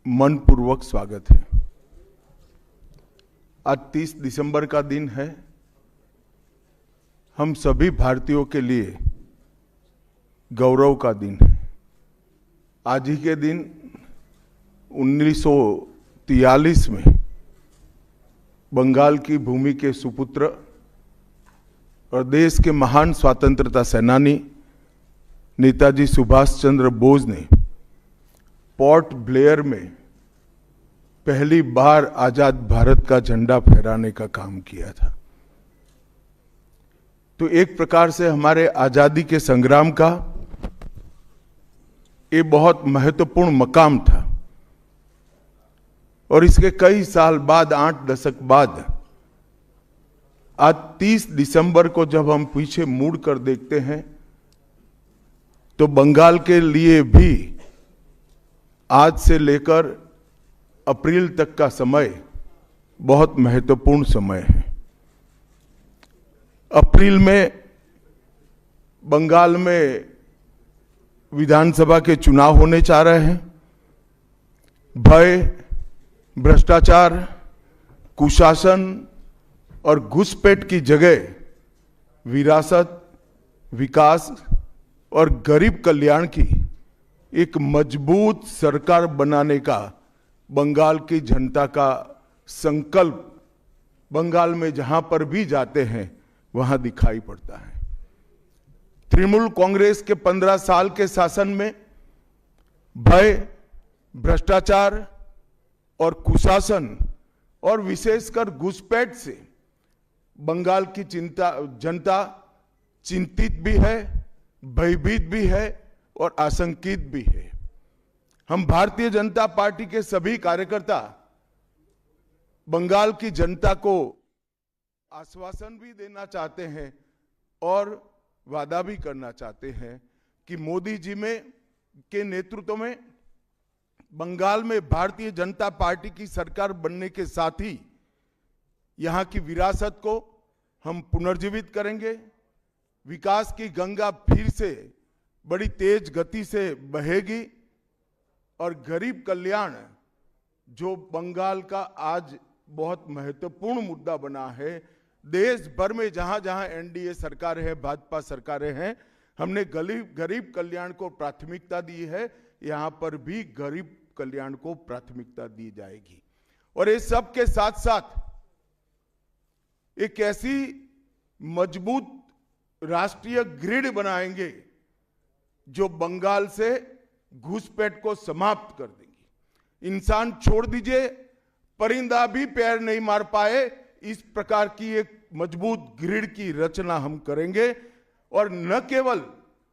मनपूर्वक स्वागत है। आज 30 दिसंबर का दिन है। हम सभी भारतीयों के लिए गौरव का दिन है। आज ही के दिन 1943 में बंगाल की भूमि के सुपुत्र और देश के महान स्वतंत्रता सेनानी नेताजी सुभाष चंद्र बोस ने पोर्ट ब्लेयर में पहली बार आजाद भारत का झंडा फहराने का काम किया था। तो एक प्रकार से हमारे आजादी के संग्राम का ये बहुत महत्वपूर्ण मकाम था। और इसके कई साल बाद, 8 दशक बाद, आज 30 दिसंबर को जब हम पीछे मुड़कर देखते हैं तो बंगाल के लिए भी आज से लेकर अप्रैल तक का समय बहुत महत्वपूर्ण समय है। अप्रैल में बंगाल में विधानसभा के चुनाव होने जा रहे हैं। भय, भ्रष्टाचार, कुशासन और घुसपैठ की जगह विरासत, विकास और गरीब कल्याण की एक मजबूत सरकार बनाने का बंगाल की जनता का संकल्प बंगाल में जहां पर भी जाते हैं वहां दिखाई पड़ता है। तृणमूल कांग्रेस के 15 साल के शासन में भय, भ्रष्टाचार और कुशासन और विशेषकर घुसपैठ से बंगाल की जनता चिंतित भी है, भयभीत भी है और आशंकित भी है। हम भारतीय जनता पार्टी के सभी कार्यकर्ता बंगाल की जनता को आश्वासन भी देना चाहते हैं और वादा भी करना चाहते हैं कि मोदी जी के नेतृत्व में बंगाल में भारतीय जनता पार्टी की सरकार बनने के साथ ही यहां की विरासत को हम पुनर्जीवित करेंगे। विकास की गंगा फिर से बड़ी तेज गति से बहेगी और गरीब कल्याण, जो बंगाल का आज बहुत महत्वपूर्ण मुद्दा बना है, देश भर में जहां जहां एनडीए सरकार है, भाजपा सरकारें हैं, हमने गरीब कल्याण को प्राथमिकता दी है। यहां पर भी गरीब कल्याण को प्राथमिकता दी जाएगी। और इस सब के साथ साथ एक ऐसी मजबूत राष्ट्रीय ग्रिड बनाएंगे जो बंगाल से घुसपैठ को समाप्त कर देंगी। इंसान छोड़ दीजिए, परिंदा भी पैर नहीं मार पाए, इस प्रकार की एक मजबूत ग्रिड की रचना हम करेंगे। और न केवल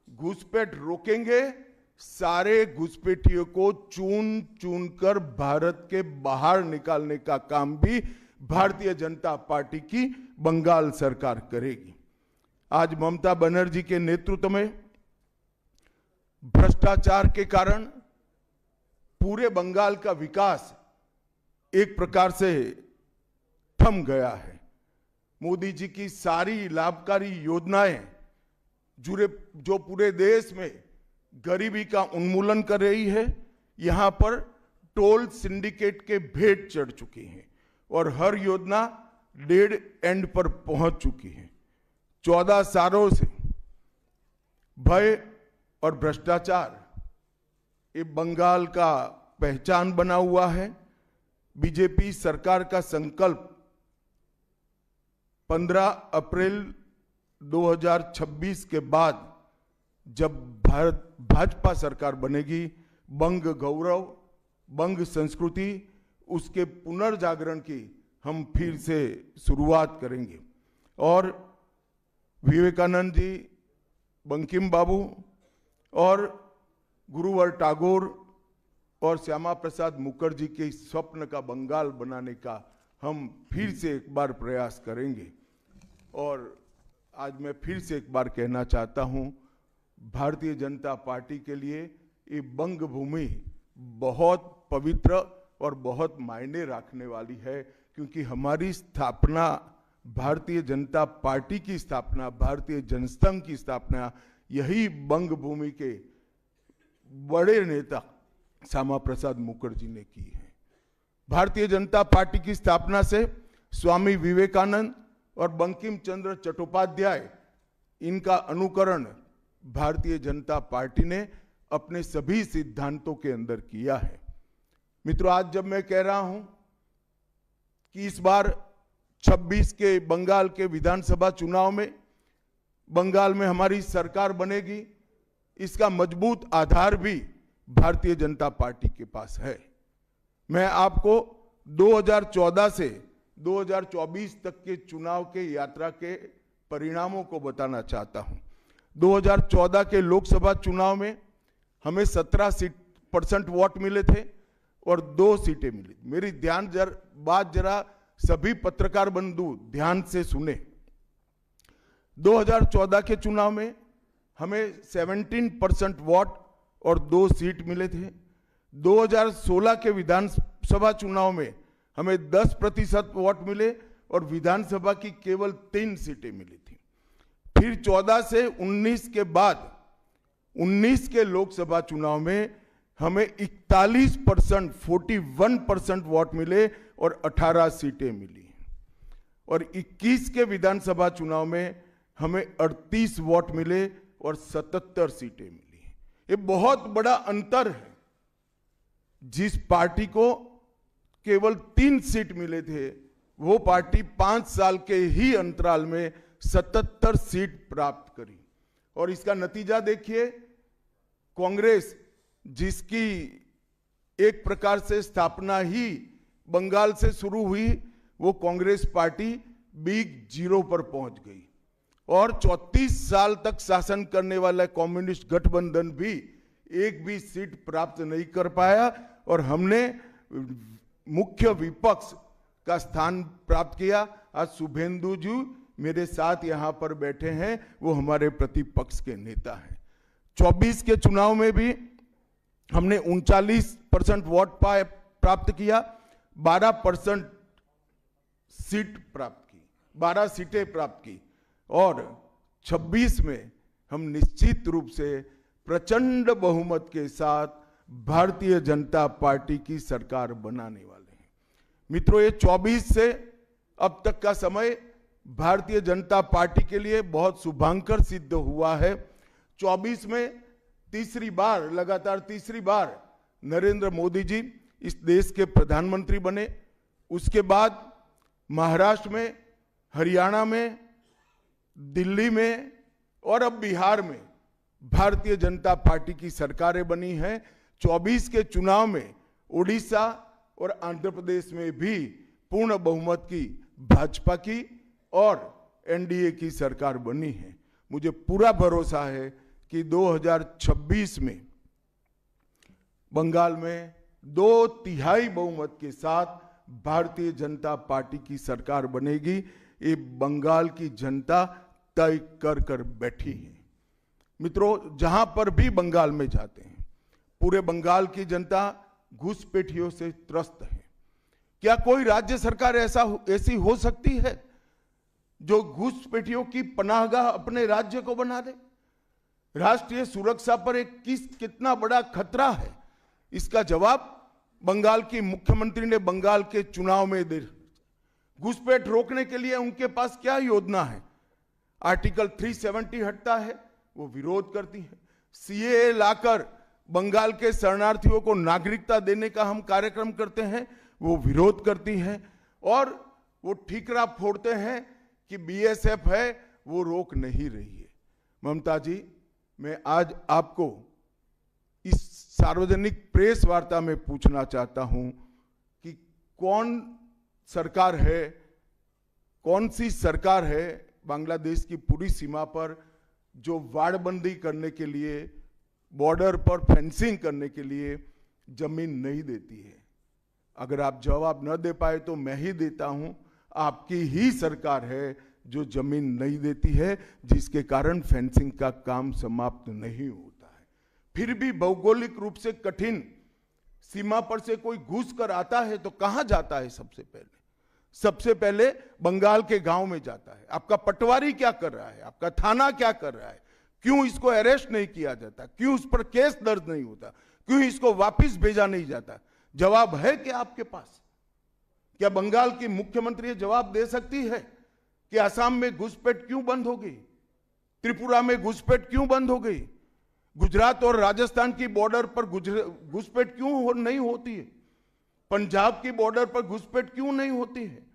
घुसपैठ रोकेंगे, सारे घुसपैठियों को चुन चुन कर भारत के बाहर निकालने का काम भी भारतीय जनता पार्टी की बंगाल सरकार करेगी। आज ममता बनर्जी के नेतृत्व में भ्रष्टाचार के कारण पूरे बंगाल का विकास एक प्रकार से थम गया है। मोदी जी की सारी लाभकारी योजनाएं जो पूरे देश में गरीबी का उन्मूलन कर रही है, यहां पर टोल सिंडिकेट के भेंट चढ़ चुकी हैं और हर योजना डेड एंड पर पहुंच चुकी है। 14 सालों से भय और भ्रष्टाचार ये बंगाल का पहचान बना हुआ है। बीजेपी सरकार का संकल्प 15 अप्रैल 2026 के बाद जब भाजपा सरकार बनेगी, बंग गौरव, बंग संस्कृति, उसके पुनर्जागरण की हम फिर से शुरुआत करेंगे। और विवेकानंद जी, बंकिम बाबू और गुरुवर टैगोर और श्यामा प्रसाद मुखर्जी के स्वप्न का बंगाल बनाने का हम फिर से एक बार प्रयास करेंगे। और आज मैं फिर से एक बार कहना चाहता हूं, भारतीय जनता पार्टी के लिए ये बंग भूमि बहुत पवित्र और बहुत मायने रखने वाली है, क्योंकि हमारी स्थापना, भारतीय जनता पार्टी की स्थापना, भारतीय जनसंघ की स्थापना यही बंग भूमि के बड़े नेता श्यामा प्रसाद मुखर्जी ने की है। भारतीय जनता पार्टी की स्थापना से स्वामी विवेकानंद और बंकिम चंद्र चट्टोपाध्याय, इनका अनुकरण भारतीय जनता पार्टी ने अपने सभी सिद्धांतों के अंदर किया है। मित्रों, आज जब मैं कह रहा हूं कि इस बार 26 के बंगाल के विधानसभा चुनाव में बंगाल में हमारी सरकार बनेगी, इसका मजबूत आधार भी भारतीय जनता पार्टी के पास है। मैं आपको 2014 से 2024 तक के चुनाव के यात्रा के परिणामों को बताना चाहता हूं। 2014 के लोकसभा चुनाव में हमें 17% वोट मिले थे और 2 सीटें मिली। मेरी बात जरा सभी पत्रकार बंधु ध्यान से सुने। 2014 के चुनाव में हमें 17% वोट और 2 सीट मिले थे। 2016 के विधानसभा चुनाव में हमें 10% वोट मिले और विधानसभा की केवल 3 सीटें मिली थी। फिर 14 से 19 के बाद 19 के लोकसभा चुनाव में हमें 41% वोट मिले और 18 सीटें मिली। और 21 के विधानसभा चुनाव में हमें 38 वोट मिले और 77 सीटें मिली। ये बहुत बड़ा अंतर है। जिस पार्टी को केवल 3 सीट मिले थे, वो पार्टी 5 साल के ही अंतराल में 77 सीट प्राप्त करी। और इसका नतीजा देखिए, कांग्रेस, जिसकी एक प्रकार से स्थापना ही बंगाल से शुरू हुई, वो कांग्रेस पार्टी बिग जीरो पर पहुंच गई। और 34 साल तक शासन करने वाला कम्युनिस्ट गठबंधन भी एक भी सीट प्राप्त नहीं कर पाया और हमने मुख्य विपक्ष का स्थान प्राप्त किया। आज शुभेंदु जी मेरे साथ यहां पर बैठे हैं, वो हमारे प्रतिपक्ष के नेता हैं। 24 के चुनाव में भी हमने 39% वोट प्राप्त किया, 12% सीट प्राप्त की, 12 सीटें प्राप्त की। और 26 में हम निश्चित रूप से प्रचंड बहुमत के साथ भारतीय जनता पार्टी की सरकार बनाने वाले हैं। मित्रों, ये 24 से अब तक का समय भारतीय जनता पार्टी के लिए बहुत शुभांकर सिद्ध हुआ है। 24 में लगातार तीसरी बार नरेंद्र मोदी जी इस देश के प्रधानमंत्री बने। उसके बाद महाराष्ट्र में, हरियाणा में, दिल्ली में और अब बिहार में भारतीय जनता पार्टी की सरकारें बनी हैं। 24 के चुनाव में उड़ीसा और आंध्र प्रदेश में भी पूर्ण बहुमत की भाजपा की और एनडीए की सरकार बनी है। मुझे पूरा भरोसा है कि 2026 में बंगाल में 2/3 बहुमत के साथ भारतीय जनता पार्टी की सरकार बनेगी। ये बंगाल की जनता तय कर बैठी है। मित्रों, जहां पर भी बंगाल में जाते हैं, पूरे बंगाल की जनता घुसपैठियों से त्रस्त है। क्या कोई राज्य सरकार ऐसी हो सकती है जो घुसपैठियों की पनाहगाह अपने राज्य को बना दे? राष्ट्रीय सुरक्षा पर कितना बड़ा खतरा है, इसका जवाब बंगाल की मुख्यमंत्री ने बंगाल के चुनाव में दे। घुसपैठ रोकने के लिए उनके पास क्या योजना है? आर्टिकल 370 हटता है, वो विरोध करती है। सीएए लाकर बंगाल के शरणार्थियों को नागरिकता देने का हम कार्यक्रम करते हैं, वो विरोध करती हैं। और वो ठीकरा फोड़ते हैं कि बीएसएफ है, वो रोक नहीं रही है। ममता जी, मैं आज आपको इस सार्वजनिक प्रेस वार्ता में पूछना चाहता हूं कि कौन सी सरकार है बांग्लादेश की पूरी सीमा पर जो वाड़बंदी करने के लिए, बॉर्डर पर फेंसिंग करने के लिए जमीन नहीं देती है? अगर आप जवाब न दे पाए तो मैं ही देता हूं। आपकी ही सरकार है जो जमीन नहीं देती है, जिसके कारण फेंसिंग का काम समाप्त नहीं होता है। फिर भी भौगोलिक रूप से कठिन सीमा पर से कोई घुस कर आता है तो कहां जाता है? सबसे पहले बंगाल के गांव में जाता है। आपका पटवारी क्या कर रहा है? आपका थाना क्या कर रहा है? क्यों इसको अरेस्ट नहीं किया जाता? क्यों उस पर केस दर्ज नहीं होता? क्यों इसको वापस भेजा नहीं जाता? जवाब है क्या आपके पास? क्या बंगाल की मुख्यमंत्री जवाब दे सकती है कि असम में घुसपैठ क्यों बंद हो गई, त्रिपुरा में घुसपैठ क्यों बंद हो गई, गुजरात और राजस्थान की बॉर्डर पर घुसपैठ क्यों नहीं होती है, पंजाब की बॉर्डर पर घुसपैठ क्यों नहीं होती है,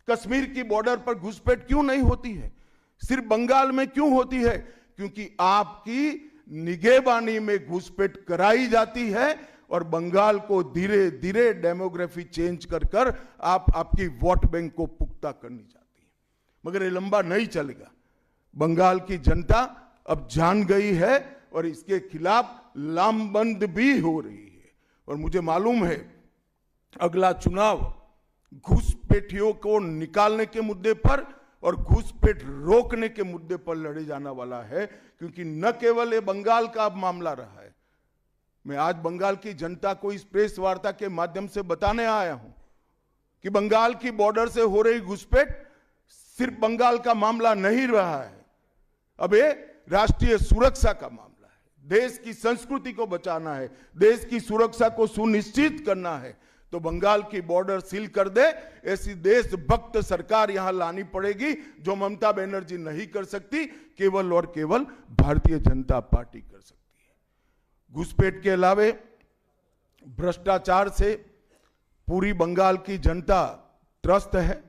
कश्मीर की बॉर्डर पर घुसपैठ क्यों नहीं होती है, सिर्फ बंगाल में क्यों होती है? क्योंकि आपकी निगहबानी में घुसपैठ कराई जाती है और बंगाल को धीरे धीरे डेमोग्राफी चेंज कर कर आपकी वोट बैंक को पुख्ता करनी चाहती है। मगर ये लंबा नहीं चलेगा। बंगाल की जनता अब जान गई है और इसके खिलाफ लामबंद भी हो रही है। और मुझे मालूम है अगला चुनाव घुसपैठियों को निकालने के मुद्दे पर और घुसपैठ रोकने के मुद्दे पर लड़े जाना वाला है, क्योंकि न केवल ये बंगाल का अब मामला रहा है। मैं आज बंगाल की जनता को इस प्रेस वार्ता के माध्यम से बताने आया हूं कि बंगाल की बॉर्डर से हो रही घुसपैठ सिर्फ बंगाल का मामला नहीं रहा है, अब ये राष्ट्रीय सुरक्षा का मामला है। देश की संस्कृति को बचाना है, देश की सुरक्षा को सुनिश्चित करना है, तो बंगाल की बॉर्डर सील कर दे, ऐसी देशभक्त सरकार यहां लानी पड़ेगी जो ममता बनर्जी नहीं कर सकती, केवल और केवल भारतीय जनता पार्टी कर सकती है। घुसपैठ के अलावे भ्रष्टाचार से पूरी बंगाल की जनता त्रस्त है।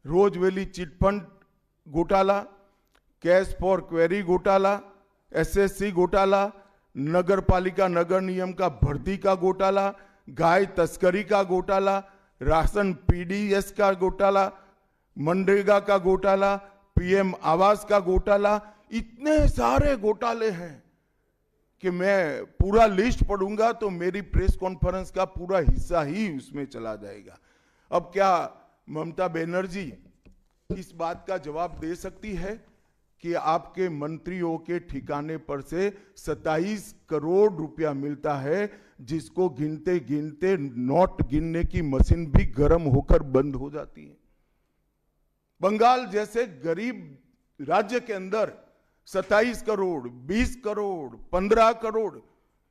रोजवेली चिटफंड घोटाला, कैश फॉर क्वेरी घोटाला, एसएससी घोटाला, नगर पालिका नगर नियम का भर्ती का घोटाला, गाय तस्करी का घोटाला, राशन पीडीएस का घोटाला, मनरेगा का घोटाला, पीएम आवास का घोटाला, इतने सारे घोटाले हैं कि मैं पूरा लिस्ट पढ़ूंगा तो मेरी प्रेस कॉन्फ्रेंस का पूरा हिस्सा ही उसमें चला जाएगा। अब क्या ममता बनर्जी इस बात का जवाब दे सकती है कि आपके मंत्रियों के ठिकाने पर से 27 करोड़ रुपया मिलता है, जिसको गिनते गिनते नोट गिनने की मशीन भी गर्म होकर बंद हो जाती है? बंगाल जैसे गरीब राज्य के अंदर 27 करोड़, 20 करोड़, 15 करोड़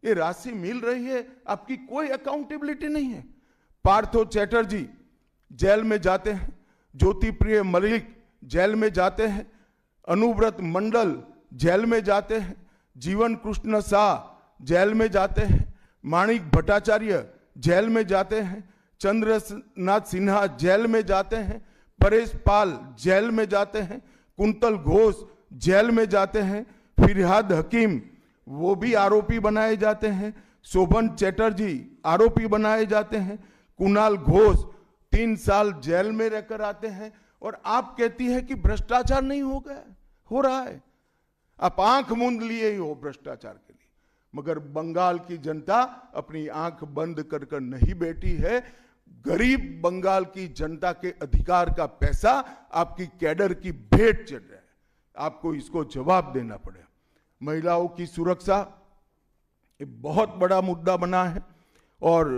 ये राशि मिल रही है, आपकी कोई अकाउंटेबिलिटी नहीं है। पार्थो चैटर्जी जेल में जाते हैं, ज्योति प्रिय मलिक जेल में जाते हैं, अनुव्रत मंडल जेल में जाते हैं, जीवन कृष्ण शाह जेल में जाते हैं, माणिक भट्टाचार्य जेल में जाते हैं, चंद्रनाथ सिन्हा जेल में जाते हैं, परेश पाल जेल में जाते हैं, कुंतल घोष जेल में जाते हैं, फिरहाद हकीम वो भी आरोपी बनाए जाते हैं, शोभन चैटर्जी आरोपी बनाए जाते हैं, कुणाल घोष 3 साल जेल में रहकर आते हैं, और आप कहती है कि भ्रष्टाचार नहीं हो गया, हो रहा है। आप आंख मूंद लिए ही हो भ्रष्टाचार के लिए, मगर बंगाल की जनता अपनी आंख बंद कर कर नहीं बैठी है। गरीब बंगाल की जनता के अधिकार का पैसा आपकी कैडर की भेंट चढ़ रहा है, आपको इसको जवाब देना पड़ेगा। महिलाओं की सुरक्षा एक बहुत बड़ा मुद्दा बना है और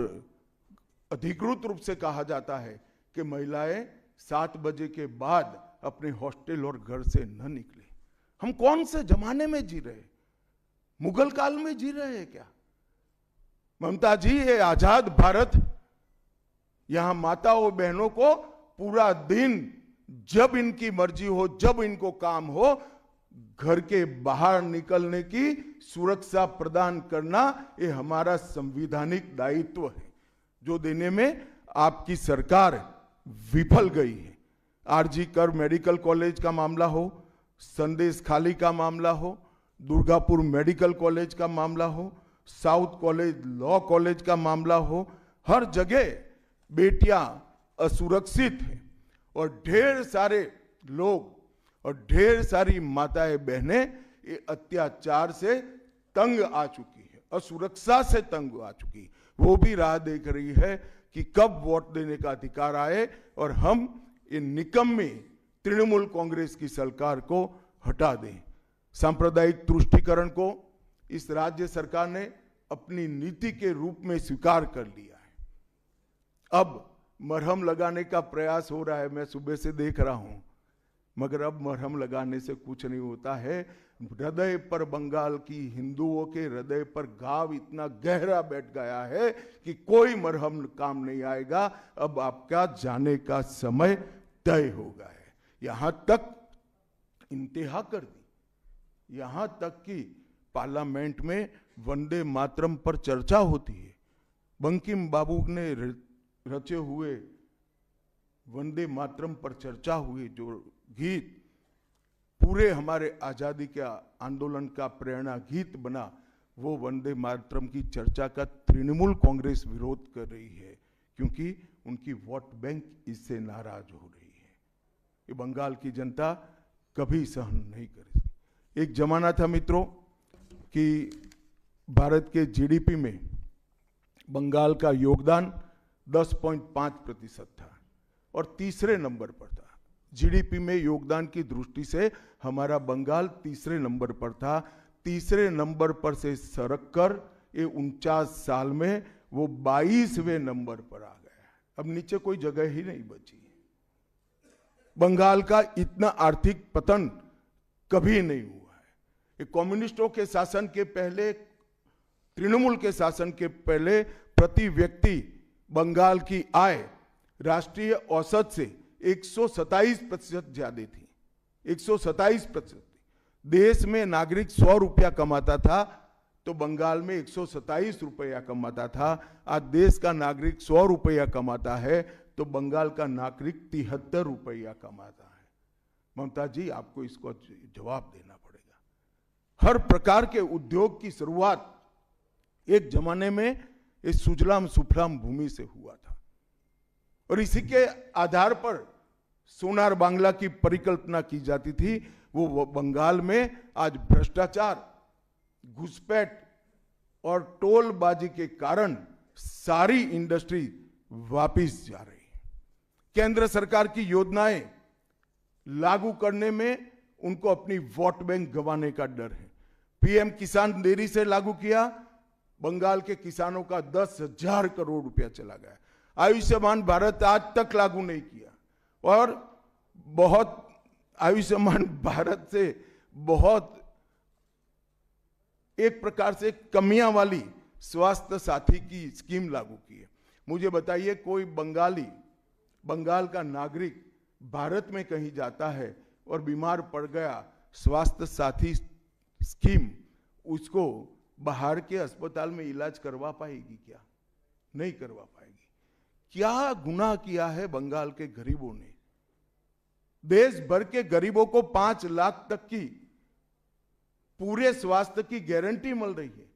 अधिकृत रूप से कहा जाता है कि महिलाएं 7 बजे के बाद अपने हॉस्टल और घर से न निकले। हम कौन से जमाने में जी रहे? मुगल काल में जी रहे हैं क्या? ममता जी, ये आजाद भारत, यहां माताओं बहनों को पूरा दिन जब इनकी मर्जी हो, जब इनको काम हो, घर के बाहर निकलने की सुरक्षा प्रदान करना ये हमारा संवैधानिक दायित्व है, जो देने में आपकी सरकार विफल गई है। आरजी कर मेडिकल कॉलेज का मामला हो, संदेश खाली का मामला हो, दुर्गापुर मेडिकल कॉलेज का मामला हो, साउथ कॉलेज लॉ कॉलेज का मामला हो, हर जगह बेटियां असुरक्षित हैं और ढेर सारे लोग और ढेर सारी माताएं बहनें ये अत्याचार से तंग आ चुकी है, असुरक्षा से तंग आ चुकी है। वो भी राह देख रही है कि कब वोट देने का अधिकार आए और हम ये निकम्मी तृणमूल कांग्रेस की सरकार को हटा दें। सांप्रदायिक तुष्टीकरण को इस राज्य सरकार ने अपनी नीति के रूप में स्वीकार कर लिया है। अब मरहम लगाने का प्रयास हो रहा है, मैं सुबह से देख रहा हूं। मगर अब मरहम लगाने से कुछ नहीं होता है। हृदय पर, बंगाल की हिंदुओं के हृदय पर घाव इतना गहरा बैठ गया है कि कोई मरहम काम नहीं आएगा। अब आपका जाने का समय तय हो गया है। यहां तक इंतहा कर दी, यहां तक कि पार्लियामेंट में वंदे मातरम पर चर्चा होती है। बंकिम बाबू ने रचे हुए वंदे मातरम पर चर्चा हुई, जो गीत पूरे हमारे आजादी के आंदोलन का प्रेरणा गीत बना, वो वंदे मातरम की चर्चा का तृणमूल कांग्रेस विरोध कर रही है, क्योंकि उनकी वोट बैंक इससे नाराज हो रही है। ये बंगाल की जनता कभी सहन नहीं करेगी। एक जमाना था मित्रों कि भारत के जीडीपी में बंगाल का योगदान 10.5% था और तीसरे नंबर पर था। जीडीपी में योगदान की दृष्टि से हमारा बंगाल तीसरे नंबर पर था। तीसरे नंबर पर से सरक कर ये 49 साल में वो 22वें नंबर पर आ गया। अब नीचे कोई जगह ही नहीं बची। बंगाल का इतना आर्थिक पतन कभी नहीं हुआ है। ये कम्युनिस्टों के शासन के पहले, तृणमूल के शासन के पहले प्रति व्यक्ति बंगाल की आय राष्ट्रीय औसत से 127% ज्यादा थी। 127%। देश में नागरिक 100 रुपया कमाता था तो बंगाल में 127 रुपया कमाता था। आज देश का नागरिक 100 रुपया कमाता है तो बंगाल का नागरिक 73 रुपया कमाता है। ममता जी, आपको इसको जवाब देना पड़ेगा। हर प्रकार के उद्योग की शुरुआत एक जमाने में इस सुजलाम सुफलाम भूमि से हुआ था और इसी के आधार पर सोनार बांग्ला की परिकल्पना की जाती थी। वो बंगाल में आज भ्रष्टाचार, घुसपैठ और टोलबाजी के कारण सारी इंडस्ट्री वापिस जा रही है। केंद्र सरकार की योजनाएं लागू करने में उनको अपनी वोट बैंक गंवाने का डर है। पीएम किसान देरी से लागू किया, बंगाल के किसानों का 10,000 करोड़ रुपया चला गया। आयुष्मान भारत आज तक लागू नहीं किया और बहुत आयुष्मान भारत से बहुत एक प्रकार से कमियां वाली स्वास्थ्य साथी की स्कीम लागू की है। मुझे बताइए, कोई बंगाल का नागरिक भारत में कहीं जाता है और बीमार पड़ गया, स्वास्थ्य साथी स्कीम उसको बाहर के अस्पताल में इलाज करवा पाएगी क्या? नहीं करवा पाएगी। क्या गुनाह किया है बंगाल के गरीबों ने? देश भर के गरीबों को 5 लाख तक की पूरे स्वास्थ्य की गारंटी मिल रही है।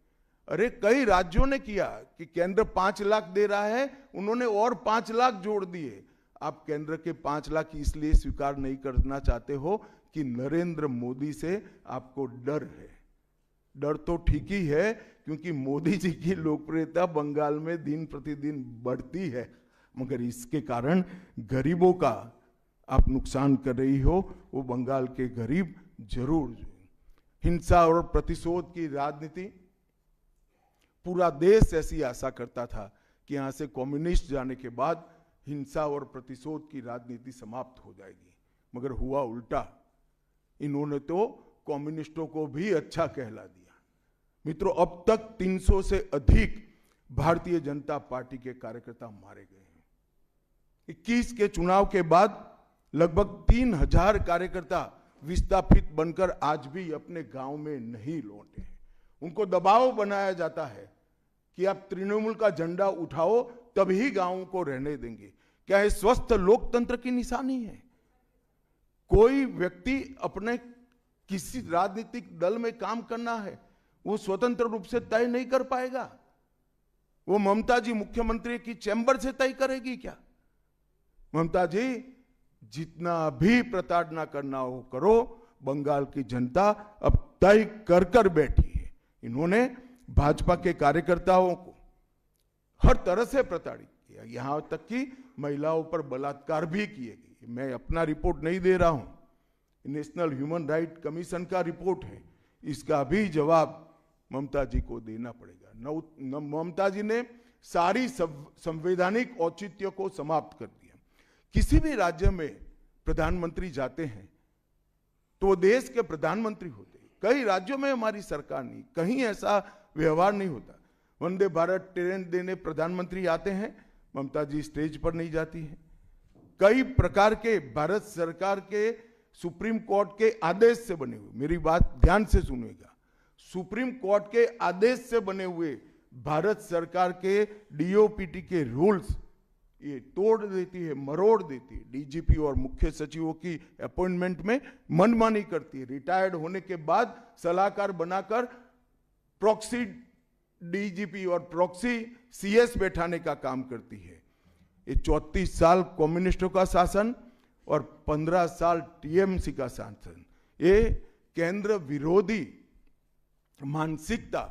अरे कई राज्यों ने किया कि केंद्र 5 लाख दे रहा है, उन्होंने और 5 लाख जोड़ दिए। आप केंद्र के 5 लाख इसलिए स्वीकार नहीं करना चाहते हो कि नरेंद्र मोदी से आपको डर है। डर तो ठीक ही है, क्योंकि मोदी जी की लोकप्रियता बंगाल में दिन प्रतिदिन बढ़ती है, मगर इसके कारण गरीबों का आप नुकसान कर रही हो। वो बंगाल के गरीब जरूर। हिंसा और प्रतिशोध की राजनीति, पूरा देश ऐसी आशा करता था कि यहां से कम्युनिस्ट जाने के बाद हिंसा और प्रतिशोध की राजनीति समाप्त हो जाएगी, मगर हुआ उल्टा। इन्होंने तो कम्युनिस्टों को भी अच्छा कहला दिया। मित्रों, अब तक 300 से अधिक भारतीय जनता पार्टी के कार्यकर्ता मारे गए हैं। 21 के चुनाव के बाद लगभग 3000 कार्यकर्ता विस्थापित बनकर आज भी अपने गांव में नहीं लौटे हैं। उनको दबाव बनाया जाता है कि आप तृणमूल का झंडा उठाओ तभी गांवों को रहने देंगे। क्या ये स्वस्थ लोकतंत्र की निशानी है? कोई व्यक्ति अपने किसी राजनीतिक दल में काम करना है, वो स्वतंत्र रूप से तय नहीं कर पाएगा। वो ममता जी मुख्यमंत्री की चैम्बर से तय करेगी क्या? ममता जी, जितना भी प्रताड़ना करना हो करो, बंगाल की जनता अब तय कर कर बैठी है। इन्होंने भाजपा के कार्यकर्ताओं को हर तरह से प्रताड़ित किया, यहां तक कि महिलाओं पर बलात्कार भी किए गए। मैं अपना रिपोर्ट नहीं दे रहा हूं, नेशनल ह्यूमन राइट कमीशन का रिपोर्ट है। इसका भी जवाब ममता जी को देना पड़ेगा। ममता जी ने सारी संवैधानिक औचित्य को समाप्त कर दिया। किसी भी राज्य में प्रधानमंत्री जाते हैं तो वो देश के प्रधानमंत्री होते। कई राज्यों में हमारी सरकार नहीं, कहीं ऐसा व्यवहार नहीं होता। वंदे भारत ट्रेन देने प्रधानमंत्री आते हैं, ममता जी स्टेज पर नहीं जाती हैं। कई प्रकार के भारत सरकार के सुप्रीम कोर्ट के आदेश से बने हुए, मेरी बात ध्यान से सुनिएगा, सुप्रीम कोर्ट के आदेश से बने हुए भारत सरकार के डीओपीटी के रूल्स ये तोड़ देती है, मरोड़ देती है। डीजीपी और मुख्य सचिवों की अपॉइंटमेंट में मनमानी करती है। रिटायर्ड होने के बाद सलाहकार बनाकर प्रॉक्सी डीजीपी और प्रॉक्सी सीएस बैठाने का काम करती है। ये 34 साल कम्युनिस्टों का शासन और 15 साल टीएमसी का शासन, ये केंद्र विरोधी मानसिकता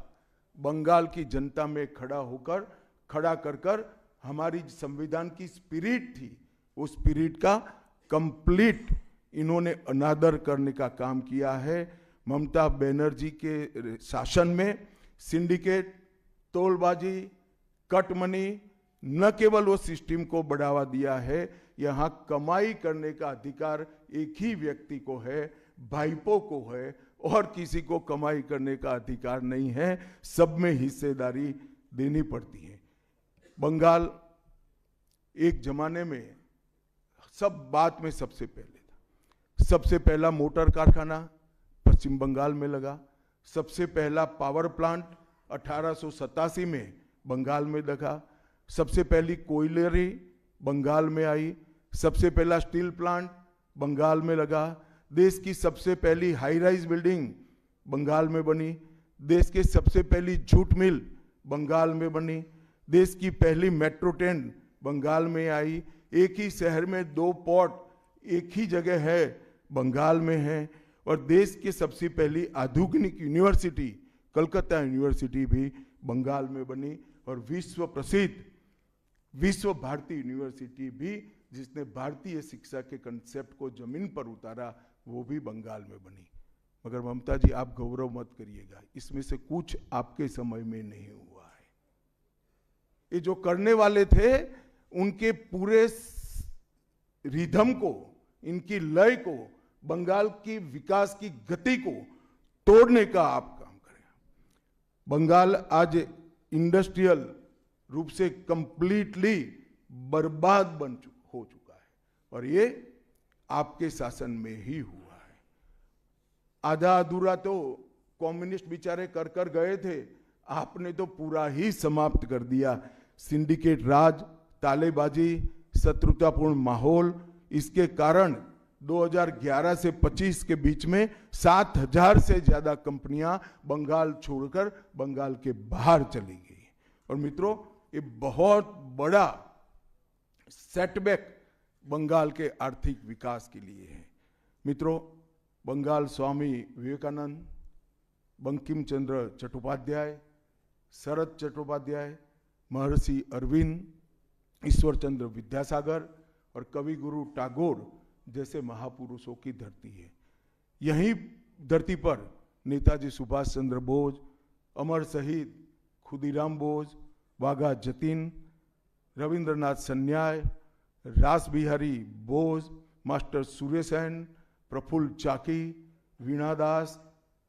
बंगाल की जनता में खड़ा कर हमारी संविधान की स्पिरिट थी, उस स्पिरिट का कंप्लीट इन्होंने अनादर करने का काम किया है। ममता बनर्जी के शासन में सिंडिकेट, तोलबाजी, कट मनी, न केवल वो सिस्टम को बढ़ावा दिया है, यहाँ कमाई करने का अधिकार एक ही व्यक्ति को है, भाईपो को है, और किसी को कमाई करने का अधिकार नहीं है। सब में हिस्सेदारी देनी पड़ती है। बंगाल एक जमाने में सब बात में सबसे पहले था। सबसे पहला मोटर कारखाना पश्चिम बंगाल में लगा। सबसे पहला पावर प्लांट 1887 में बंगाल में लगा। सबसे पहली कोयलरी बंगाल में आई। सबसे पहला स्टील प्लांट बंगाल में लगा। देश की सबसे पहली हाई राइज बिल्डिंग बंगाल में बनी। देश की सबसे पहली जूट मिल बंगाल में बनी। देश की पहली मेट्रो ट्रेन बंगाल में आई। एक ही शहर में 2 पोर्ट एक ही जगह है, बंगाल में है। और देश की सबसे पहली आधुनिक यूनिवर्सिटी कलकत्ता यूनिवर्सिटी भी बंगाल में बनी। और विश्व प्रसिद्ध विश्व भारती यूनिवर्सिटी भी, जिसने भारतीय शिक्षा के कंसेप्ट को जमीन पर उतारा, वो भी बंगाल में बनी। मगर ममता जी, आप गौरव मत करिएगा, इसमें से कुछ आपके समय में नहीं हुआ है। ये जो करने वाले थे, उनके पूरे रिदम को, इनकी लय को, बंगाल की विकास की गति को तोड़ने का आप काम करें। बंगाल आज इंडस्ट्रियल रूप से कंप्लीटली बर्बाद हो चुका है, और ये आपके शासन में ही हुआ है। आधा अधूरा तो कम्युनिस्ट बेचारे कर गए थे, आपने तो पूरा ही समाप्त कर दिया। सिंडिकेट राज, तालेबाजी, शत्रुतापूर्ण माहौल, इसके कारण 2011 से 25 के बीच में 7000 से ज्यादा कंपनियां बंगाल छोड़कर बंगाल के बाहर चली गई। और मित्रों, ये बहुत बड़ा सेटबैक बंगाल के आर्थिक विकास के लिए है। मित्रों, बंगाल स्वामी विवेकानंद, बंकिम चंद्र चट्टोपाध्याय, शरद चट्टोपाध्याय, महर्षि अरविंद, ईश्वर चंद्र विद्यासागर और कवि गुरु टैगोर जैसे महापुरुषों की धरती है। यही धरती पर नेताजी सुभाष चंद्र बोस, अमर शहीद खुदीराम बोस, वाघा जतीन, रविंद्रनाथ सन्याय, रास बिहारी बोस, मास्टर सुरेसेन, प्रफुल्ल चाकी, वीणा दास,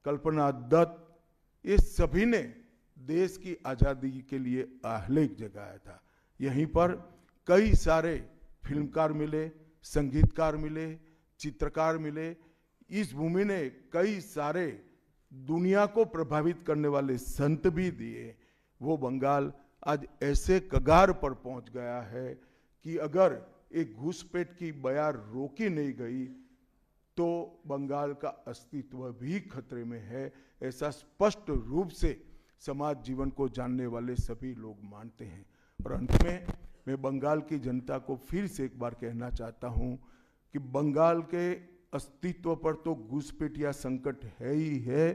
कल्पना दत्त, ये सभी ने देश की आजादी के लिए आह्लेख जगाया था। यहीं पर कई सारे फिल्मकार मिले, संगीतकार मिले, चित्रकार मिले। इस भूमि ने कई सारे दुनिया को प्रभावित करने वाले संत भी दिए। वो बंगाल आज ऐसे कगार पर पहुंच गया है कि अगर एक घुसपैठ की बयार रोकी नहीं गई तो बंगाल का अस्तित्व भी खतरे में है। ऐसा स्पष्ट रूप से समाज जीवन को जानने वाले सभी लोग मानते हैं। और अंत में मैं बंगाल की जनता को फिर से एक बार कहना चाहता हूं कि बंगाल के अस्तित्व पर तो घुसपैठिया संकट है ही है,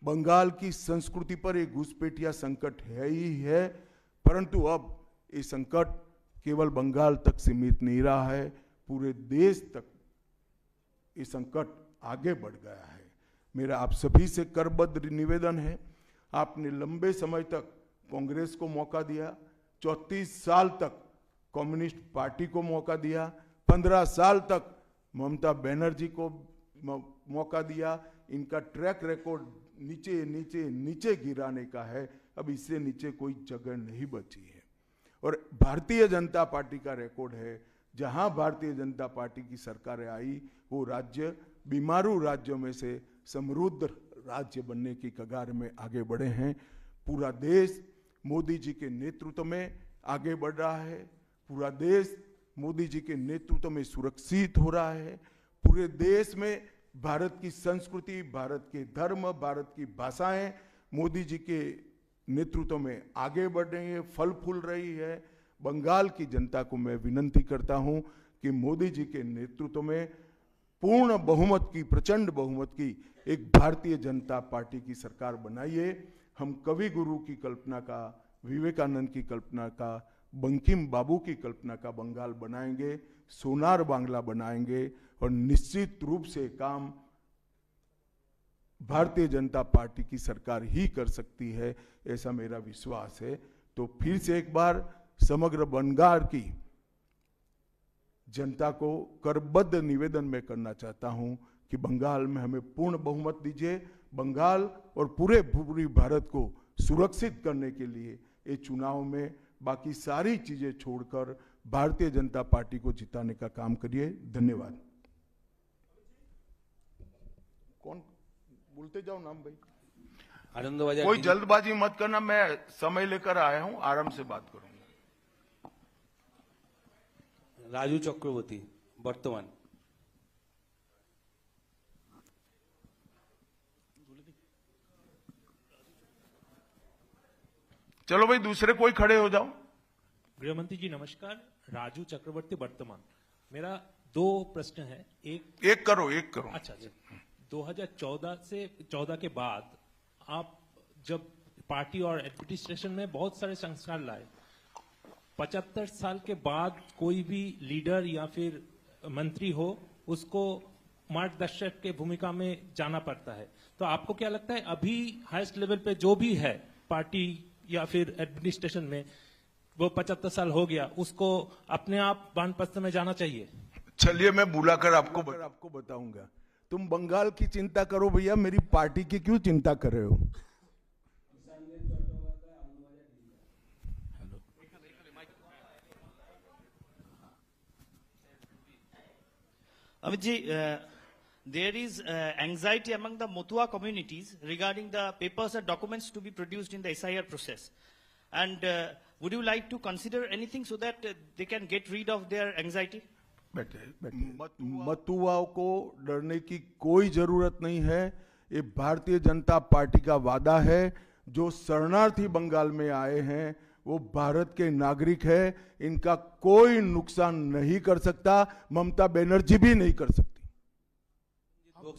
बंगाल की संस्कृति पर एक घुसपैठिया संकट है ही है, परंतु अब ये संकट केवल बंगाल तक सीमित नहीं रहा है, पूरे देश तक ये संकट आगे बढ़ गया है। मेरा आप सभी से करबद्ध निवेदन है, आपने लंबे समय तक कांग्रेस को मौका दिया, 34 साल तक कम्युनिस्ट पार्टी को मौका दिया, 15 साल तक ममता बनर्जी को मौका दिया। इनका ट्रैक रिकॉर्ड नीचे नीचे नीचे गिराने का है, अब इससे नीचे कोई जगह नहीं बची है। और भारतीय जनता पार्टी का रिकॉर्ड है, जहां भारतीय जनता पार्टी की सरकारें आई वो राज्य बीमारू राज्यों में से समृद्ध राज्य बनने की कगार में आगे बढ़े हैं। पूरा देश मोदी जी के नेतृत्व में आगे बढ़ रहा है, पूरा देश मोदी जी के नेतृत्व में सुरक्षित हो रहा है, पूरे देश में भारत की संस्कृति, भारत के धर्म, भारत की भाषाएं मोदी जी के नेतृत्व में आगे बढ़ रही है, फल फूल रही है। बंगाल की जनता को मैं विनंती करता हूं कि मोदी जी के नेतृत्व में पूर्ण बहुमत की, प्रचंड बहुमत की एक भारतीय जनता पार्टी की सरकार बनाइए। हम कवि गुरु की कल्पना का, विवेकानंद की कल्पना का, बंकिम बाबू की कल्पना का बंगाल बनाएंगे, सोनार बांग्ला बनाएंगे और निश्चित रूप से काम भारतीय जनता पार्टी की सरकार ही कर सकती है, ऐसा मेरा विश्वास है। तो फिर से एक बार समग्र बंगाल की जनता को करबद्ध निवेदन मैं करना चाहता हूं कि बंगाल में हमें पूर्ण बहुमत दीजिए। बंगाल और पूरी भारत को सुरक्षित करने के लिए ये चुनाव में बाकी सारी चीजें छोड़कर भारतीय जनता पार्टी को जिताने का काम करिए। धन्यवाद। कौन बोलते जाओ नाम भाई? आनंद कोई जल्दबाजी मत करना, मैं समय लेकर आया हूं, आराम से बात करूंगा। राजू चक्रवर्ती वर्तमान। चलो भाई दूसरे कोई खड़े हो जाओ। गृहमंत्री जी नमस्कार, राजू चक्रवर्ती वर्तमान। मेरा दो प्रश्न है। एक करो। अच्छा, 2014 के बाद आप जब पार्टी और एडमिनिस्ट्रेशन में बहुत सारे संस्कार लाए, 75 साल के बाद कोई भी लीडर या फिर मंत्री हो उसको मार्गदर्शक के भूमिका में जाना पड़ता है। तो आपको क्या लगता है अभी हाईएस्ट लेवल पे जो भी है पार्टी या फिर एडमिनिस्ट्रेशन में, वो 75 साल हो गया, उसको अपने आप वानप्रस्थ में जाना चाहिए? चलिए मैं बुलाकर आपको बताऊंगा। तुम बंगाल की चिंता करो भैया, मेरी पार्टी की क्यों चिंता कर रहे हो? Amit ji, there is anxiety among the Motua communities regarding the papers and documents to be produced in the SIR process. And would you like to consider anything so that they can get rid of their anxiety? मतुआओं को डरने की कोई जरूरत नहीं है। ये Bharatiya Janata party का वादा है। जो शरणार्थी बंगाल में आए हैं वो भारत के नागरिक है, इनका कोई नुकसान नहीं कर सकता, ममता बनर्जी भी नहीं कर सकती।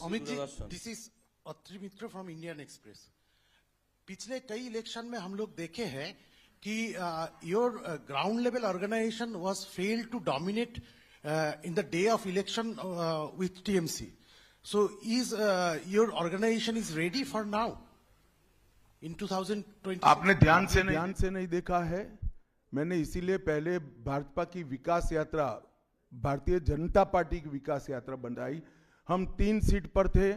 Amit ji, this is Atri Mitra from Indian Express. पिछले कई इलेक्शन में हम लोग देखे हैं कि your ground level organisation was failed to dominate in the day of election with TMC. So is your organization is ready for now in 2020? आपने ध्यान से नहीं देखा है। मैंने इसीलिए पहले भाजपा की विकास यात्रा, भारतीय जनता पार्टी की विकास यात्रा बनाई। हम 3 सीट पर थे,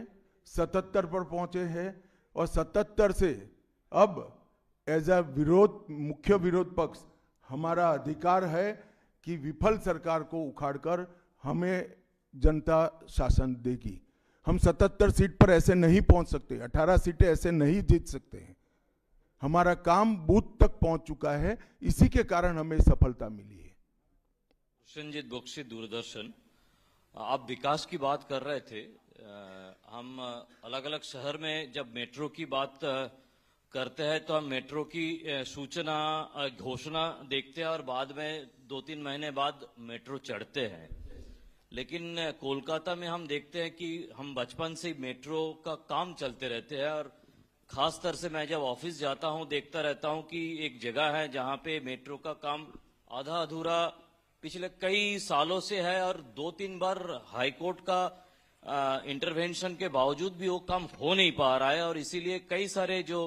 77 पर पहुंचे हैं और 77 से अब एज अ मुख्य विरोध पक्ष हमारा अधिकार है कि विफल सरकार को उखाड़कर हमें जनता शासन देगी। हम 77 सीट पर ऐसे नहीं पहुंच सकते, 18 सीटें ऐसे नहीं जीत सकते हैं। हमारा काम बूथ तक पहुंच चुका है, इसी के कारण हमें सफलता मिली है। संजीत बख्शी, दूरदर्शन। आप विकास की बात कर रहे थे। हम अलग अलग शहर में जब मेट्रो की बात करते हैं तो हम मेट्रो की सूचना, घोषणा देखते हैं और बाद में 2-3 महीने बाद मेट्रो चढ़ते हैं। लेकिन कोलकाता में हम देखते हैं कि हम बचपन से मेट्रो का काम चलते रहते हैं और खास तौर से मैं जब ऑफिस जाता हूं देखता रहता हूं कि एक जगह है जहां पे मेट्रो का काम आधा अधूरा पिछले कई सालों से है और 2-3 बार हाईकोर्ट का इंटरवेंशन के बावजूद भी वो काम हो नहीं पा रहा है और इसीलिए कई सारे जो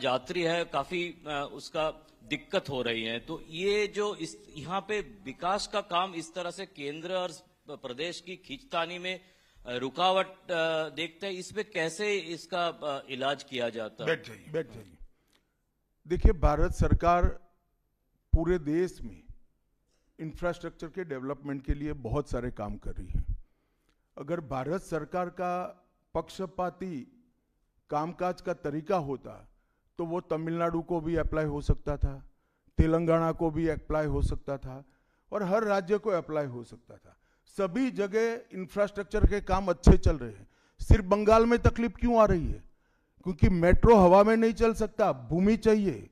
यात्री है काफी उसका दिक्कत हो रही है। तो ये जो यहाँ पे विकास का काम इस तरह से केंद्र और प्रदेश की खींचतानी में रुकावट देखते हैं, इसमें कैसे इसका इलाज किया जाता है? बैठ जाइए। देखिए, भारत सरकार पूरे देश में इंफ्रास्ट्रक्चर के डेवलपमेंट के लिए बहुत सारे काम कर रही है। अगर भारत सरकार का पक्षपाती कामकाज का तरीका होता तो वो तमिलनाडु को भी अप्लाई हो सकता था, तेलंगाना को भी अप्लाई हो सकता था और हर राज्य को अप्लाई हो सकता था। सभी जगह इंफ्रास्ट्रक्चर के काम अच्छे चल रहे हैं। सिर्फ बंगाल में तकलीफ क्यों आ रही है? क्योंकि मेट्रो हवा में नहीं चल सकता, भूमि चाहिए।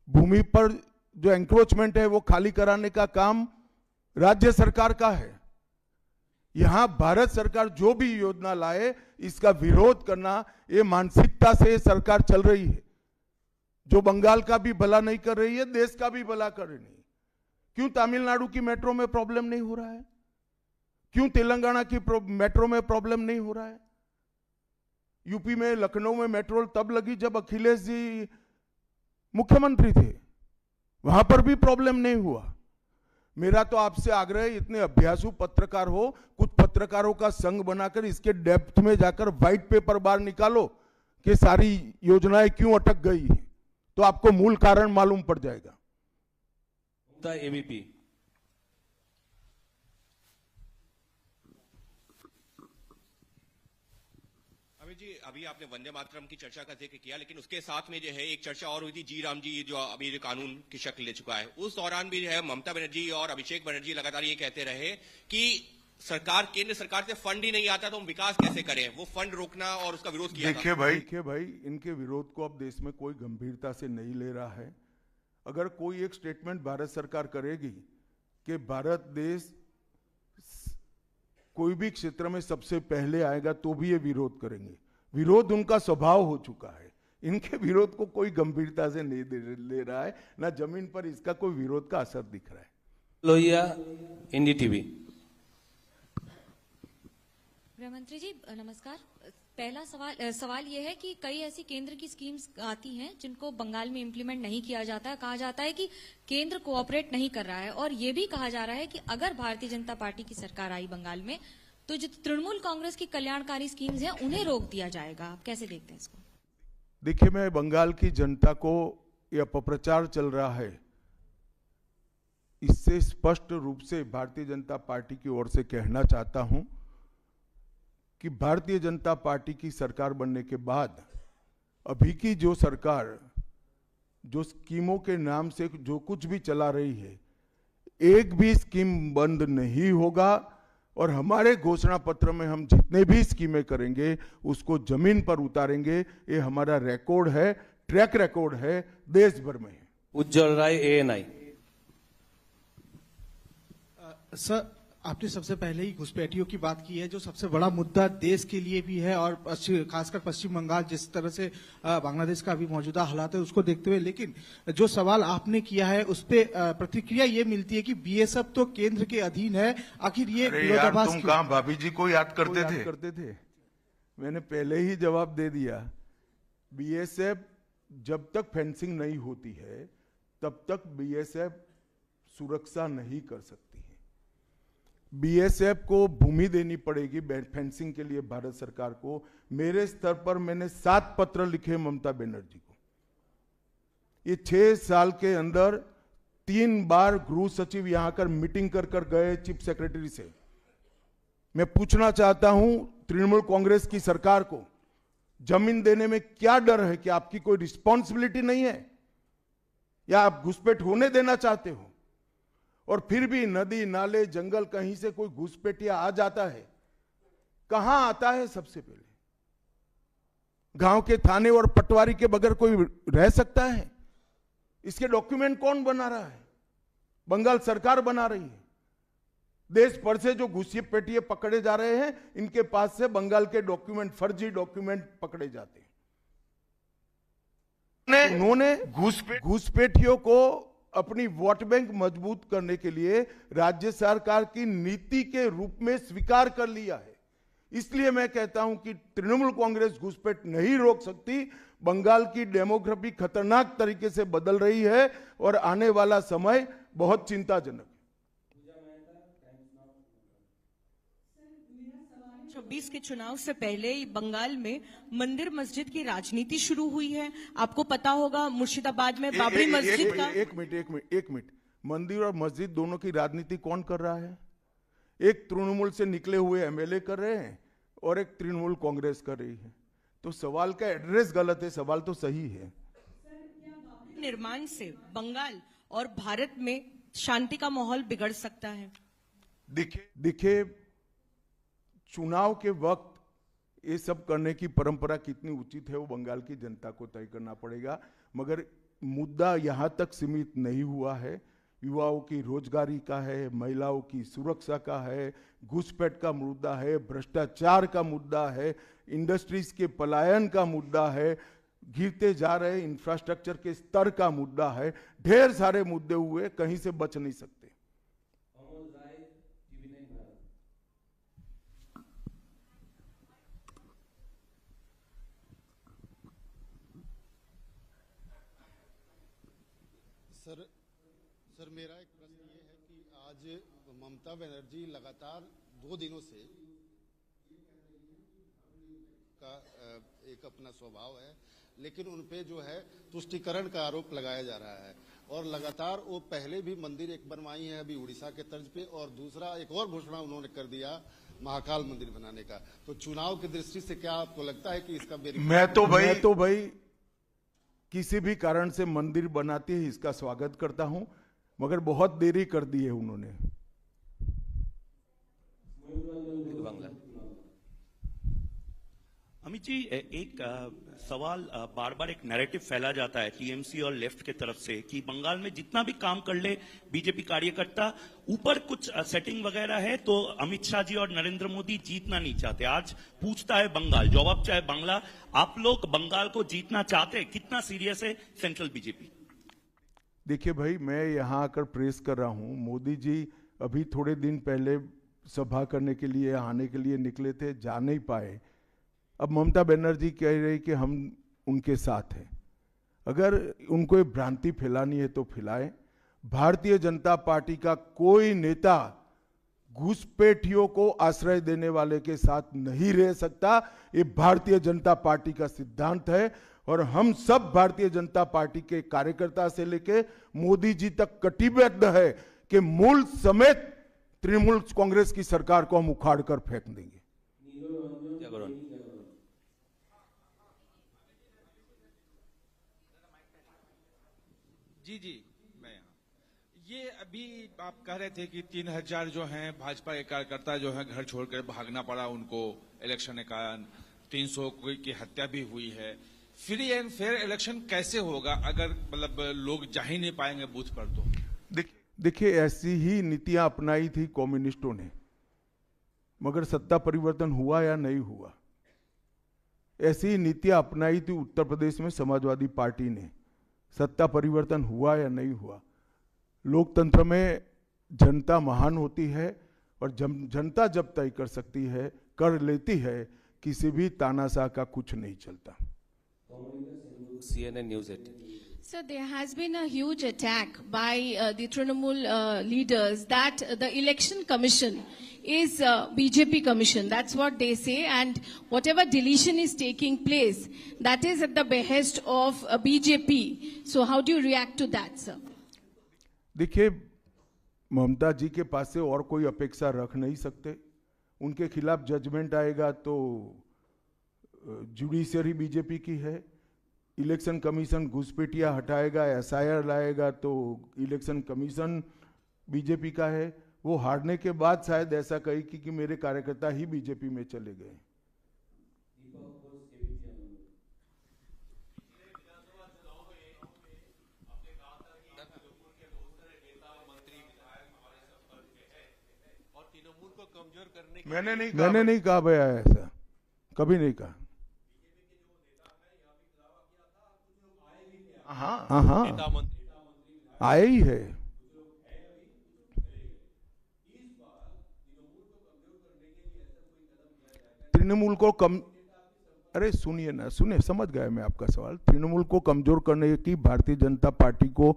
भूमि पर जो एंक्रोचमेंट है वो खाली कराने का काम राज्य सरकार का है। यहां भारत सरकार जो भी योजना लाए इसका विरोध करना, ये मानसिकता से सरकार चल रही है, जो बंगाल का भी भला नहीं कर रही है, देश का भी भला कर रही है। क्यों तमिलनाडु की मेट्रो में प्रॉब्लम नहीं हो रहा है? क्यों तेलंगाना की मेट्रो में प्रॉब्लम नहीं हो रहा है? यूपी में लखनऊ में मेट्रो तब लगी जब अखिलेश जी मुख्यमंत्री थे, वहां पर भी प्रॉब्लम नहीं हुआ। मेरा तो आपसे आग्रह है, इतने अभ्यासु पत्रकार हो, कुछ पत्रकारों का संघ बनाकर इसके डेप्थ में जाकर व्हाइट पेपर बाहर निकालो कि सारी योजनाएं क्यों अटक गई है, तो आपको मूल कारण मालूम पड़ जाएगा। एबीपी। अमित जी, अभी आपने वंदे मातरम की चर्चा का जिक्र किया, लेकिन उसके साथ में जो है एक चर्चा और हुई थी, जी राम जी जो अभी जो कानून की शक्ल ले चुका है, उस दौरान भी जो है ममता बनर्जी और अभिषेक बनर्जी लगातार ये कहते रहे कि सरकार, केंद्र सरकार से फंड ही नहीं आता तो हम विकास कैसे करें, वो फंड रोकना और उसका विरोध किया। देखिए भाई, इनके विरोध को अब देश में कोई गंभीरता से नहीं ले रहा है। अगर कोई एक स्टेटमेंट भारत सरकार करेगी कि भारत देश कोई भी क्षेत्र में सबसे पहले आएगा तो भी ये विरोध करेंगे। विरोध उनका स्वभाव हो चुका है। इनके विरोध को कोई गंभीरता से नहीं ले रहा है, ना जमीन पर इसका कोई विरोध का असर दिख रहा है। लोहिया, एनडीटीवी। गृहमंत्री जी नमस्कार। पहला सवाल यह है कि कई ऐसी केंद्र की स्कीम्स आती हैं जिनको बंगाल में इम्प्लीमेंट नहीं किया जाता है। कहा जाता है कि केंद्र कोऑपरेट नहीं कर रहा है, और ये भी कहा जा रहा है कि अगर भारतीय जनता पार्टी की सरकार आई बंगाल में तो जो तृणमूल कांग्रेस की कल्याणकारी स्कीम्स हैं उन्हें रोक दिया जाएगा। आप कैसे देखते हैं इसको? देखिए, मैं बंगाल की जनता को यह अपप्रचार चल रहा है, इससे स्पष्ट रूप से भारतीय जनता पार्टी की ओर से कहना चाहता हूं कि भारतीय जनता पार्टी की सरकार बनने के बाद अभी की जो सरकार जो स्कीमों के नाम से जो कुछ भी चला रही है, एक भी स्कीम बंद नहीं होगा। और हमारे घोषणा पत्र में हम जितने भी स्कीमें करेंगे उसको जमीन पर उतारेंगे। ये हमारा रिकॉर्ड है, ट्रैक रिकॉर्ड है, देश भर में है। उज्जवल राय, एएनआई। सर, आपने सबसे पहले ही घुसपैठियों की बात की है, जो सबसे बड़ा मुद्दा देश के लिए भी है, और खासकर पश्चिम बंगाल जिस तरह से बांग्लादेश का अभी मौजूदा हालात है उसको देखते हुए। लेकिन जो सवाल आपने किया है उस पे प्रतिक्रिया ये मिलती है कि बीएसएफ तो केंद्र के अधीन है, आखिर ये विरोधाभास तुम कहां भाभी जी को याद करते थे? मैंने पहले ही जवाब दे दिया। बीएसएफ जब तक फेंसिंग नहीं होती है तब तक बीएसएफ सुरक्षा नहीं कर सकती है। बीएसएफ को भूमि देनी पड़ेगी फेंसिंग के लिए भारत सरकार को। मेरे स्तर पर मैंने 7 पत्र लिखे ममता बनर्जी को। ये 6 साल के अंदर 3 बार गृह सचिव यहां आकर मीटिंग कर गए चीफ सेक्रेटरी से। मैं पूछना चाहता हूं तृणमूल कांग्रेस की सरकार को, जमीन देने में क्या डर है? कि आपकी कोई रिस्पॉन्सिबिलिटी नहीं है, या आप घुसपैठ होने देना चाहते हो? और फिर भी नदी नाले जंगल कहीं से कोई घुसपैठिया आ जाता है, कहां आता है? सबसे पहले गांव के थाने और पटवारी के बगैर कोई रह सकता है? इसके डॉक्यूमेंट कौन बना रहा है? बंगाल सरकार बना रही है। देश भर से जो घुसपैठिए पकड़े जा रहे हैं, इनके पास से बंगाल के डॉक्यूमेंट, फर्जी डॉक्यूमेंट पकड़े जाते हैं। उन्होंने घुसपैठियों को अपनी वोट बैंक मजबूत करने के लिए राज्य सरकार की नीति के रूप में स्वीकार कर लिया है। इसलिए मैं कहता हूं कि तृणमूल कांग्रेस घुसपैठ नहीं रोक सकती। बंगाल की डेमोग्राफी खतरनाक तरीके से बदल रही है और आने वाला समय बहुत चिंताजनक है। 2026 के चुनाव से पहले बंगाल में मंदिर मस्जिद की राजनीति शुरू हुई है। आपको पता होगा मुर्शिदाबाद में बाबरी मस्जिद का। एक मिनट, मंदिर और मस्जिद दोनों की राजनीति कौन कर रहा है? एक तृणमूल से निकले हुए एमएलए कर रहे हैं और एक तृणमूल कांग्रेस कर रही है। तो सवाल का एड्रेस गलत है, सवाल तो सही है। निर्माण से बंगाल और भारत में शांति का माहौल बिगड़ सकता है। देखिए, चुनाव के वक्त ये सब करने की परंपरा कितनी उचित है वो बंगाल की जनता को तय करना पड़ेगा, मगर मुद्दा यहां तक सीमित नहीं हुआ है। युवाओं की रोजगारी का है, महिलाओं की सुरक्षा का है, घुसपैठ का मुद्दा है, भ्रष्टाचार का मुद्दा है, इंडस्ट्रीज के पलायन का मुद्दा है, गिरते जा रहे इंफ्रास्ट्रक्चर के स्तर का मुद्दा है। ढेर सारे मुद्दे हुए, कहीं से बच नहीं सकते। सर मेरा एक प्रश्न ये है कि आज ममता बनर्जी लगातार 2 दिनों से का एक अपना स्वभाव है, लेकिन उनपे जो है तुष्टीकरण का आरोप लगाया जा रहा है और लगातार वो पहले भी मंदिर एक बनवाई है अभी उड़ीसा के तर्ज पे, और दूसरा एक और घोषणा उन्होंने कर दिया महाकाल मंदिर बनाने का। तो चुनाव की दृष्टि से क्या आपको लगता है कि इसका मैं तो भाई किसी भी कारण से मंदिर बनाती है इसका स्वागत करता हूं, मगर बहुत देरी कर दी है उन्होंने। अमित जी, एक सवाल बार बार एक नैरेटिव फैला जाता है टीएमसी और लेफ्ट के तरफ से कि बंगाल में जितना भी काम कर ले बीजेपी कार्यकर्ता, ऊपर कुछ सेटिंग वगैरह है तो अमित शाह जी और नरेंद्र मोदी जीतना नहीं चाहते। आज पूछता है बंगाल, जवाब चाहे बांग्ला, आप लोग बंगाल को जीतना चाहते हैं? कितना सीरियस है सेंट्रल बीजेपी? देखिए भाई, मैं यहां आकर प्रेस कर रहा हूं। मोदी जी अभी थोड़े दिन पहले सभा करने के लिए आने के लिए निकले थे, जा नहीं पाए। अब ममता बनर्जी कह रही कि हम उनके साथ हैं। अगर उनको ये भ्रांति फैलानी है तो फैलाएं। भारतीय जनता पार्टी का कोई नेता घुसपैठियों को आश्रय देने वाले के साथ नहीं रह सकता। ये भारतीय जनता पार्टी का सिद्धांत है और हम सब भारतीय जनता पार्टी के कार्यकर्ता से लेके मोदी जी तक कटिबद्ध है कि मूल समेत तृणमूल कांग्रेस की सरकार को हम उखाड़ कर फेंक देंगे। जी, मैं यहाँ ये अभी आप कह रहे थे कि 3000 जो हैं भाजपा के कार्यकर्ता जो हैं घर छोड़कर भागना पड़ा उनको इलेक्शन के कारण। 300 की हत्या भी हुई है। फ्री एंड फेयर इलेक्शन कैसे होगा अगर मतलब लोग जा ही नहीं पाएंगे बूथ पर? तो देखिए, ऐसी ही नीतियां अपनाई थी कम्युनिस्टों ने, मगर सत्ता परिवर्तन हुआ या नहीं हुआ। ऐसी ही नीतियां अपनाई थी उत्तर प्रदेश में समाजवादी पार्टी ने, सत्ता परिवर्तन हुआ या नहीं हुआ। लोकतंत्र में जनता महान होती है और जनता जब तय कर सकती है, कर लेती है, किसी भी तानाशाह का कुछ नहीं चलता। CNN News 18. So there has been a huge attack by the Trinamool leaders that the election commission is BJP commission. That's what they say, and whatever deletion is taking place, that is at the behest of BJP. So how do you react to that, sir? देखिए, ममता जी के पास से और कोई अपेक्षा रख नहीं सकते। उनके खिलाफ जजमेंट आएगा तो जुडिशरी बीजेपी की है, इलेक्शन कमीशन घुसपैठिया हटाएगा, SIR लाएगा तो इलेक्शन कमीशन बीजेपी का है। वो हारने के बाद शायद ऐसा कही कि मेरे कार्यकर्ता ही बीजेपी में चले गए। मैंने नहीं कहा भैया, ऐसा कभी नहीं कहा। हाँ, आए ही है। तृणमूल को अरे सुनिए ना, समझ गया मैं आपका सवाल। तृणमूल को कमजोर करने की भारतीय जनता पार्टी को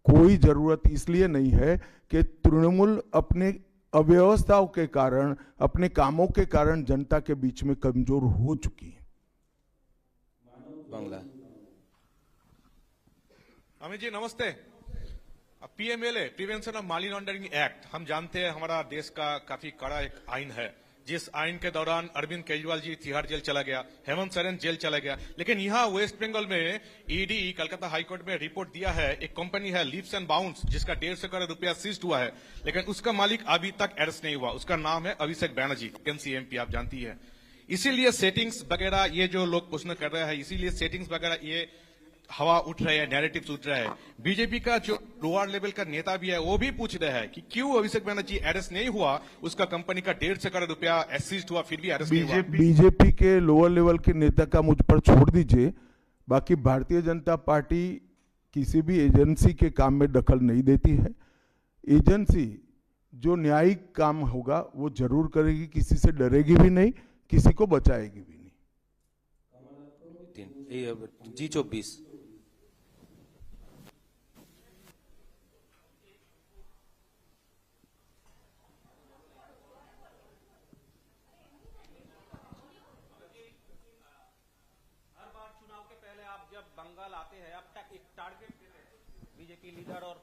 कोई जरूरत इसलिए नहीं है कि तृणमूल अपने अव्यवस्थाओं के कारण, अपने कामों के कारण जनता के बीच में कमजोर हो चुकी है। बांग्ला। अमित जी नमस्ते। PMLA, prevention of money laundering act, हम जानते हैं हमारा देश का काफी कड़ा एक आइन है, जिस आइन के दौरान अरविंद केजरीवाल जी तिहाड़ जेल चला गया, हेमंत सोरेन जेल चला गया, लेकिन यहाँ वेस्ट बंगाल में ईडी कलकत्ता हाईकोर्ट में रिपोर्ट दिया है, एक कंपनी है लीप्स एंड बाउंड्स जिसका 150 करोड़ रुपया सीज्ड हुआ है, लेकिन उसका मालिक अभी तक अरेस्ट नहीं हुआ। उसका नाम है अभिषेक बैनर्जी, एमसीएमपी, आप जानती है। इसीलिए सेटिंग्स वगैरह ये जो लोग प्रश्न कर रहे हैं, इसीलिए सेटिंग्स वगैरह ये हवा उठ रहे हैं, नैरेटिव्स उठ रहे हैं। बीजेपी का जो लोअर लेवल का नेता भी है वो भी पूछ रहे हैं कि क्यों अभिषेक बैनर्जी अरेस्ट नहीं हुआ, उसका कंपनी का 150 करोड़ रुपया सीज्ड हुआ फिर भी अरेस्ट नहीं हुआ। बीजेपी के लोअर लेवल के नेता का मुझ पर छोड़ दीजिए, बाकी भारतीय जनता पार्टी किसी भी एजेंसी के काम में दखल नहीं देती है। एजेंसी जो न्यायिक काम होगा वो जरूर करेगी, किसी से डरेगी भी नहीं, किसी को बचाएगी भी नहीं। G24। बंगाल आते हैं, अब तक एक टारगेट देते हैं बीजेपी लीडर और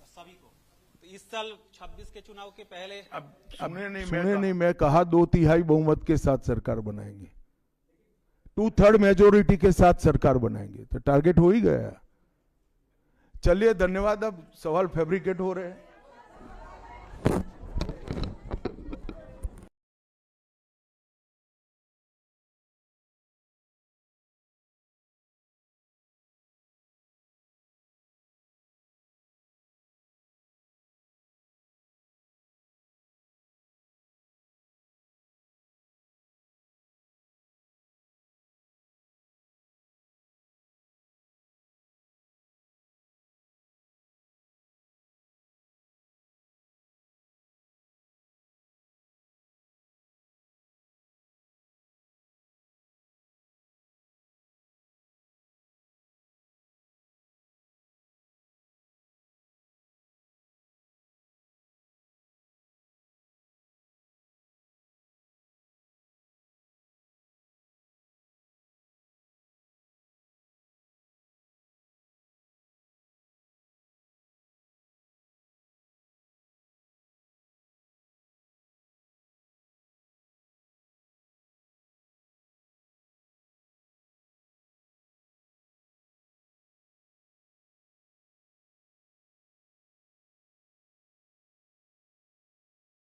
सभी को, तो इस साल 26 के चुनाव के पहले सुने नहीं, मैं कहा 2/3 बहुमत के साथ सरकार बनाएंगे, 2/3 मेजोरिटी के साथ सरकार बनाएंगे, तो टारगेट हो ही गया। चलिए धन्यवाद। अब सवाल फैब्रिकेट हो रहे हैं।